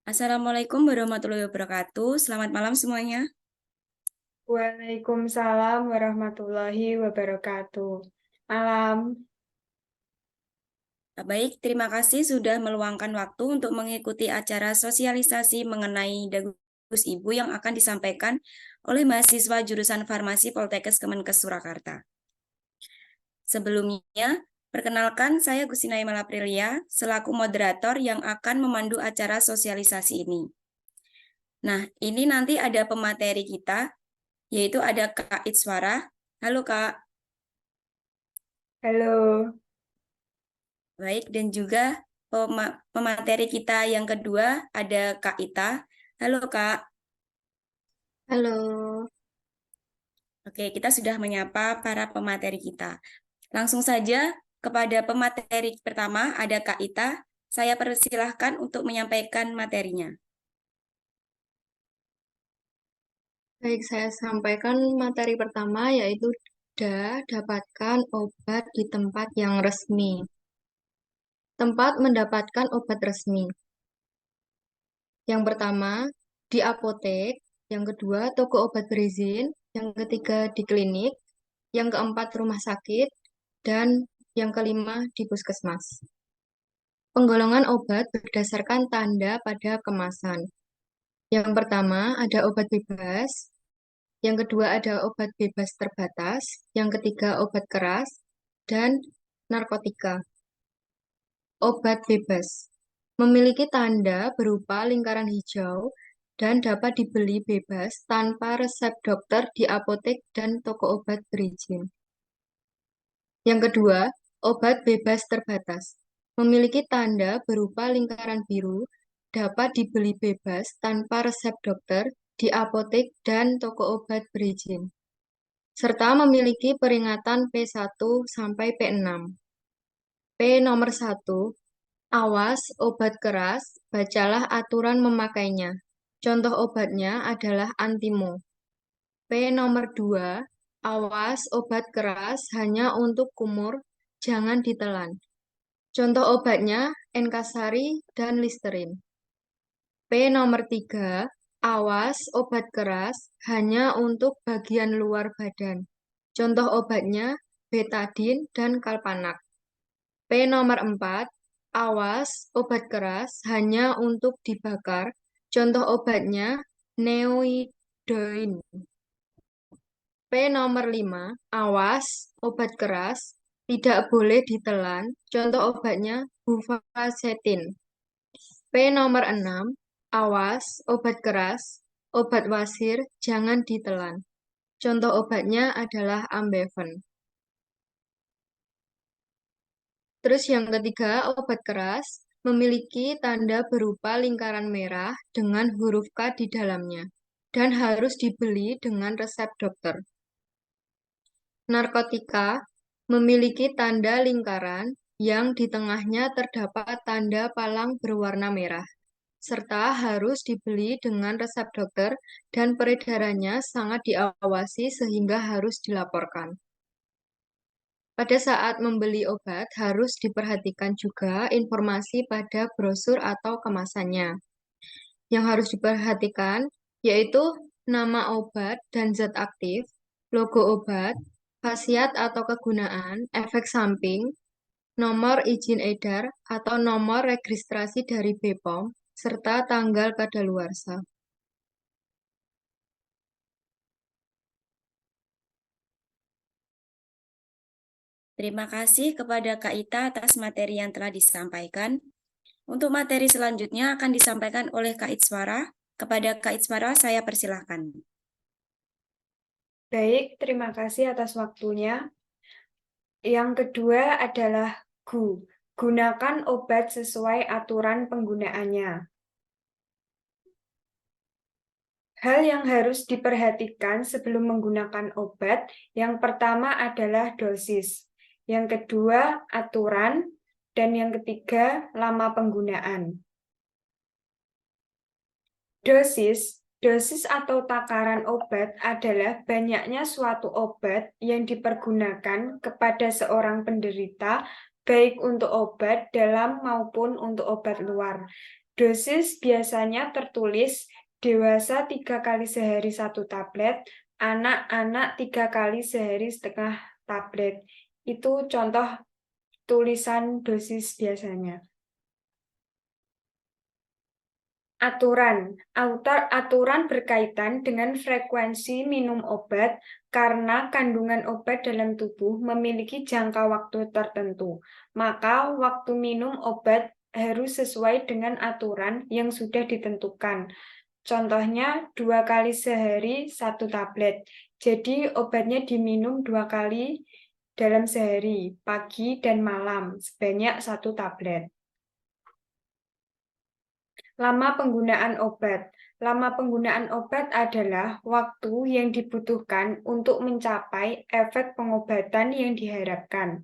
Assalamualaikum warahmatullahi wabarakatuh. Selamat malam semuanya. Waalaikumsalam warahmatullahi wabarakatuh. Malam. Baik, terima kasih sudah meluangkan waktu untuk mengikuti acara sosialisasi mengenai Dagus Ibu yang akan disampaikan oleh mahasiswa jurusan Farmasi Poltekkes Kemenkes Surakarta. Sebelumnya, perkenalkan saya Gustinai Malaprilia selaku moderator yang akan memandu acara sosialisasi ini. Nah, ini nanti ada pemateri kita, yaitu ada Kak Itswara. Halo Kak. Halo. Baik, dan juga pemateri kita yang kedua ada Kak Ita. Halo Kak. Halo, Oke, kita sudah menyapa para pemateri kita. Langsung saja kepada pemateri pertama ada Kak Ita. Saya persilahkan untuk menyampaikan materinya. baik saya sampaikan materi pertama yaitu dapatkan obat di tempat yang resmi. Tempat mendapatkan obat resmi. Yang pertama, di apotek. Yang kedua, toko obat berizin. Yang ketiga, di klinik. Yang keempat, rumah sakit. Dan yang kelima, di puskesmas. Penggolongan obat berdasarkan tanda pada kemasan. Yang pertama, ada obat bebas. Yang kedua ada obat bebas terbatas, yang ketiga obat keras, dan narkotika. Obat bebas memiliki tanda berupa lingkaran hijau dan dapat dibeli bebas tanpa resep dokter di apotek dan toko obat berizin. Yang kedua, obat bebas terbatas memiliki tanda berupa lingkaran biru, dapat dibeli bebas tanpa resep dokter di apotek dan toko obat berizin, serta memiliki peringatan P1 sampai P6. P nomor 1, awas obat keras, bacalah aturan memakainya. Contoh obatnya adalah Antimo. P nomor 2, awas obat keras hanya untuk kumur, jangan ditelan. Contoh obatnya Enkasari dan Listerin. P nomor 3, awas obat keras hanya untuk bagian luar badan. Contoh obatnya betadin dan kalpanak. P nomor 4, awas obat keras hanya untuk dibakar. Contoh obatnya neoidoin. P nomor 5, awas obat keras tidak boleh ditelan. Contoh obatnya bufacetin. P nomor 6, awas obat keras, obat wasir jangan ditelan. Contoh obatnya adalah Ambeven. Terus yang ketiga, obat keras memiliki tanda berupa lingkaran merah dengan huruf K di dalamnya dan harus dibeli dengan resep dokter. Narkotika memiliki tanda lingkaran yang di tengahnya terdapat tanda palang berwarna merah, serta harus dibeli dengan resep dokter dan peredarannya sangat diawasi sehingga harus dilaporkan. Pada saat membeli obat, harus diperhatikan juga informasi pada brosur atau kemasannya. Yang harus diperhatikan yaitu nama obat dan zat aktif, logo obat, khasiat atau kegunaan, efek samping, nomor izin edar atau nomor registrasi dari BPOM, serta tanggal kadaluarsa. Terima kasih kepada Kak Ita atas materi yang telah disampaikan. Untuk materi selanjutnya akan disampaikan oleh Kak Itswara. Kepada Kak Itswara, saya persilahkan. Baik, terima kasih atas waktunya. Yang kedua adalah gunakan obat sesuai aturan penggunaannya. Hal yang harus diperhatikan sebelum menggunakan obat, yang pertama adalah dosis, yang kedua aturan, dan yang ketiga lama penggunaan. Dosis atau takaran obat adalah banyaknya suatu obat yang dipergunakan kepada seorang penderita, baik untuk obat dalam maupun untuk obat luar. Dosis biasanya tertulis dewasa 3 kali sehari 1 tablet, anak-anak 3 kali sehari setengah tablet. Itu contoh tulisan dosis biasanya. Aturan. Aturan berkaitan dengan frekuensi minum obat karena kandungan obat dalam tubuh memiliki jangka waktu tertentu. Maka waktu minum obat harus sesuai dengan aturan yang sudah ditentukan. Contohnya 2 kali sehari 1 tablet. Jadi obatnya diminum 2 kali dalam sehari, pagi dan malam, sebanyak 1 tablet. Lama penggunaan obat. Lama penggunaan obat adalah waktu yang dibutuhkan untuk mencapai efek pengobatan yang diharapkan.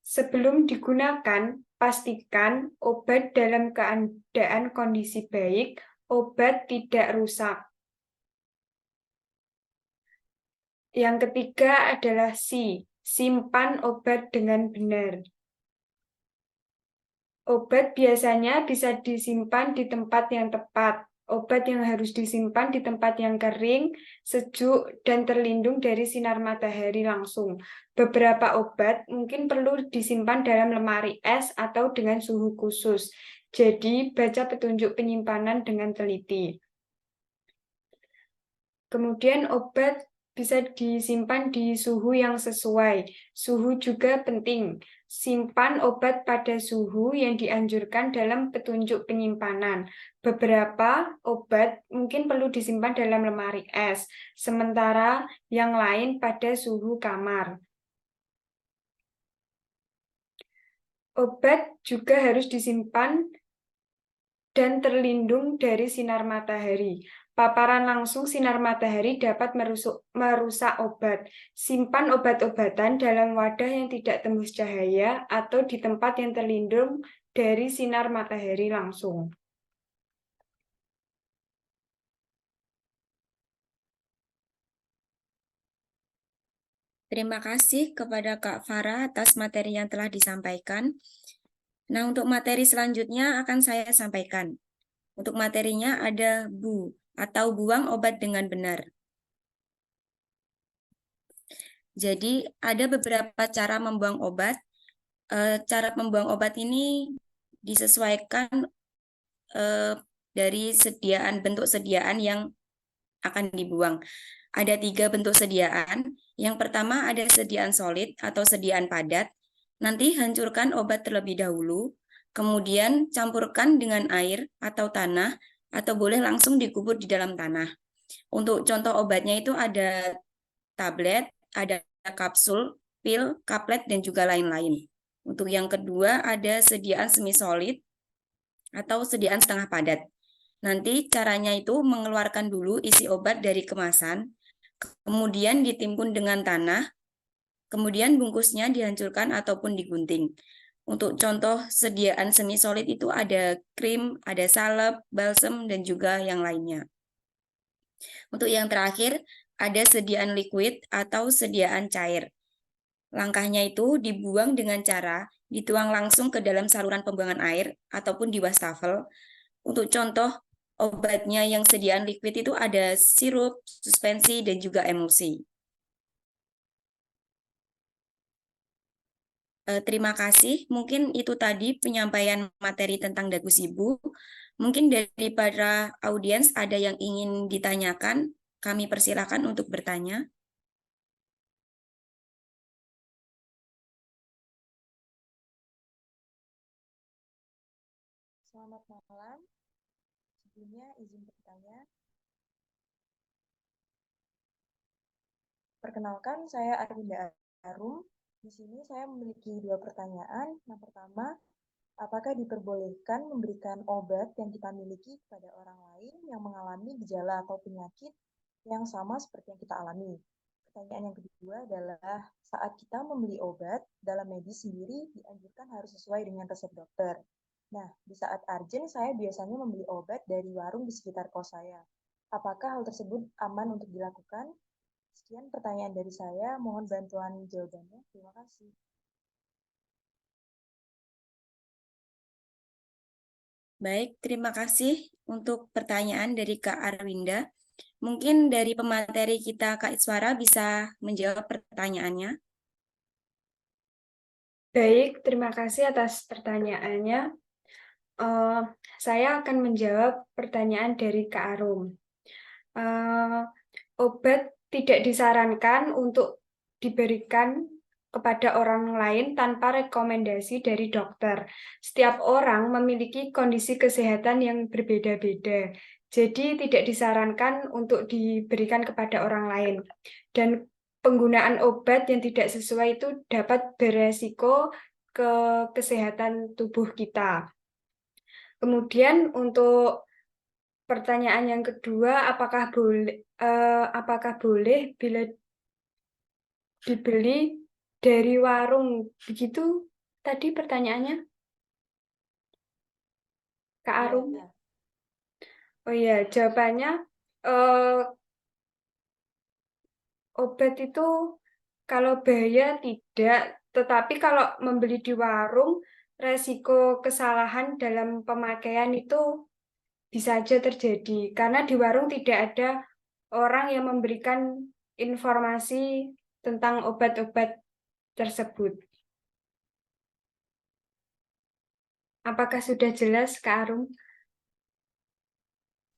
Sebelum digunakan, pastikan obat dalam keadaan kondisi baik, obat tidak rusak. Yang ketiga adalah simpan obat dengan benar. Obat biasanya bisa disimpan di tempat yang tepat. Obat yang harus disimpan di tempat yang kering, sejuk, dan terlindung dari sinar matahari langsung. Beberapa obat mungkin perlu disimpan dalam lemari es atau dengan suhu khusus. Jadi, baca petunjuk penyimpanan dengan teliti. Kemudian obat bisa disimpan di suhu yang sesuai. Suhu juga penting. Simpan obat pada suhu yang dianjurkan dalam petunjuk penyimpanan. Beberapa obat mungkin perlu disimpan dalam lemari es, sementara yang lain pada suhu kamar. Obat juga harus disimpan dan terlindung dari sinar matahari. Paparan langsung sinar matahari dapat merusak obat. Simpan obat-obatan dalam wadah yang tidak tembus cahaya atau di tempat yang terlindung dari sinar matahari langsung. Terima kasih kepada Kak Farah atas materi yang telah disampaikan. Nah, untuk materi selanjutnya akan saya sampaikan. Untuk materinya ada atau buang obat dengan benar. Jadi, ada beberapa cara membuang obat. Cara membuang obat ini disesuaikan dari bentuk sediaan yang akan dibuang. Ada 3 bentuk sediaan. Yang pertama ada sediaan solid atau sediaan padat. Nanti hancurkan obat terlebih dahulu, kemudian campurkan dengan air atau tanah, atau boleh langsung dikubur di dalam tanah. Untuk contoh obatnya itu ada tablet, ada kapsul, pil, kaplet, dan juga lain-lain. Untuk yang kedua ada sediaan semi solid atau sediaan setengah padat. Nanti caranya itu mengeluarkan dulu isi obat dari kemasan, kemudian ditimbun dengan tanah, kemudian bungkusnya dihancurkan ataupun digunting. Untuk contoh sediaan semi solid itu ada krim, ada salep, balsem, dan juga yang lainnya. Untuk yang terakhir, ada sediaan liquid atau sediaan cair. Langkahnya itu dibuang dengan cara dituang langsung ke dalam saluran pembuangan air ataupun di wastafel. Untuk contoh obatnya yang sediaan liquid itu ada sirup, suspensi, dan juga emulsi. Terima kasih. Mungkin itu tadi penyampaian materi tentang dagu sibu. Mungkin dari para audiens ada yang ingin ditanyakan. Kami persilakan untuk bertanya. Selamat malam. Sebelumnya izin bertanya. Perkenalkan, saya Arvinda Arum. Di sini saya memiliki 2 pertanyaan. Yang pertama, apakah diperbolehkan memberikan obat yang kita miliki kepada orang lain yang mengalami gejala atau penyakit yang sama seperti yang kita alami? Pertanyaan yang kedua adalah, saat kita membeli obat, dalam medis sendiri dianjurkan harus sesuai dengan resep dokter. Nah, di saat urgent saya biasanya membeli obat dari warung di sekitar kos saya. Apakah hal tersebut aman untuk dilakukan? Sekian pertanyaan dari saya, mohon bantuan jawabannya. Terima kasih. Baik, terima kasih untuk pertanyaan dari Kak Arwinda. Mungkin dari pemateri kita Kak Iswara bisa menjawab pertanyaannya. Baik, terima kasih atas pertanyaannya. Eh, saya akan menjawab pertanyaan dari Kak Arum. Eh, Obat tidak disarankan untuk diberikan kepada orang lain tanpa rekomendasi dari dokter. Setiap orang memiliki kondisi kesehatan yang berbeda-beda, jadi tidak disarankan untuk diberikan kepada orang lain. Dan penggunaan obat yang tidak sesuai itu dapat beresiko ke kesehatan tubuh kita. Kemudian untuk pertanyaan yang kedua, apakah boleh bila dibeli dari warung? Begitu tadi pertanyaannya, Kak Iya, Arum. Oh iya, jawabannya eh, obat itu kalau bahaya tidak, tetapi kalau membeli di warung, resiko kesalahan dalam pemakaian itu bisa saja terjadi karena di warung tidak ada orang yang memberikan informasi tentang obat-obat tersebut. Apakah sudah jelas, Kak Arum?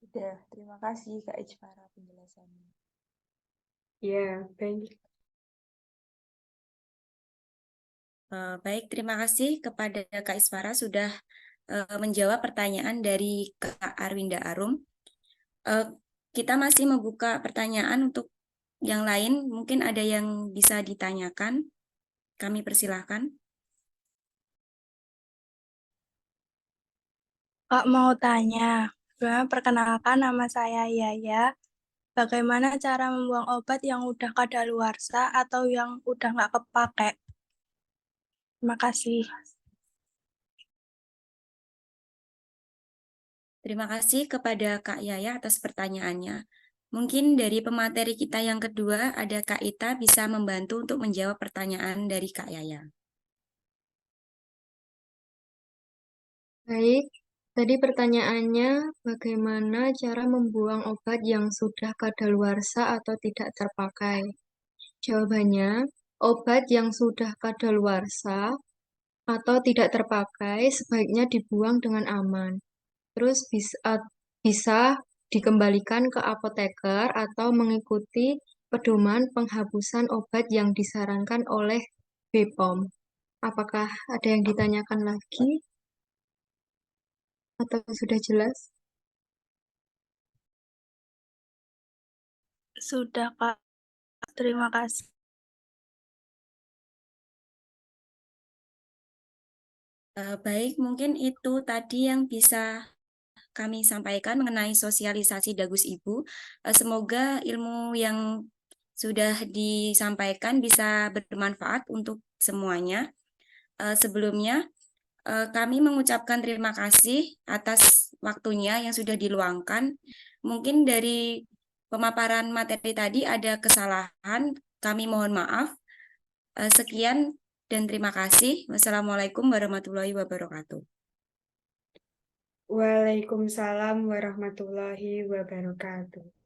Sudah, terima kasih Kak Ijfara penjelasannya. Ya, baik. Baik, terima kasih kepada Kak Iswara sudah menjawab pertanyaan dari Kak Arwinda Arum. Kita masih membuka pertanyaan untuk yang lain. Mungkin ada yang bisa ditanyakan. Kami persilahkan. Kak mau tanya, perkenalkan nama saya Yaya. Bagaimana cara membuang obat yang udah kadaluarsa atau yang udah nggak kepake? Terima kasih. Terima kasih kepada Kak Yaya atas pertanyaannya. Mungkin dari pemateri kita yang kedua, ada Kak Ita bisa membantu untuk menjawab pertanyaan dari Kak Yaya. Baik, tadi pertanyaannya bagaimana cara membuang obat yang sudah kadaluarsa atau tidak terpakai? Jawabannya, obat yang sudah kadaluarsa atau tidak terpakai sebaiknya dibuang dengan aman. Terus bisa dikembalikan ke apoteker atau mengikuti pedoman penghapusan obat yang disarankan oleh BPOM. Apakah ada yang ditanyakan lagi? Atau sudah jelas? Sudah, Kak. Terima kasih. Baik, mungkin itu tadi yang bisa kami sampaikan mengenai sosialisasi Dagus Ibu. Semoga ilmu yang sudah disampaikan bisa bermanfaat untuk semuanya. Sebelumnya, kami mengucapkan terima kasih atas waktunya yang sudah diluangkan. Mungkin dari pemaparan materi tadi ada kesalahan, kami mohon maaf. Sekian dan terima kasih. Wassalamualaikum warahmatullahi wabarakatuh. Waalaikumsalam warahmatullahi wabarakatuh.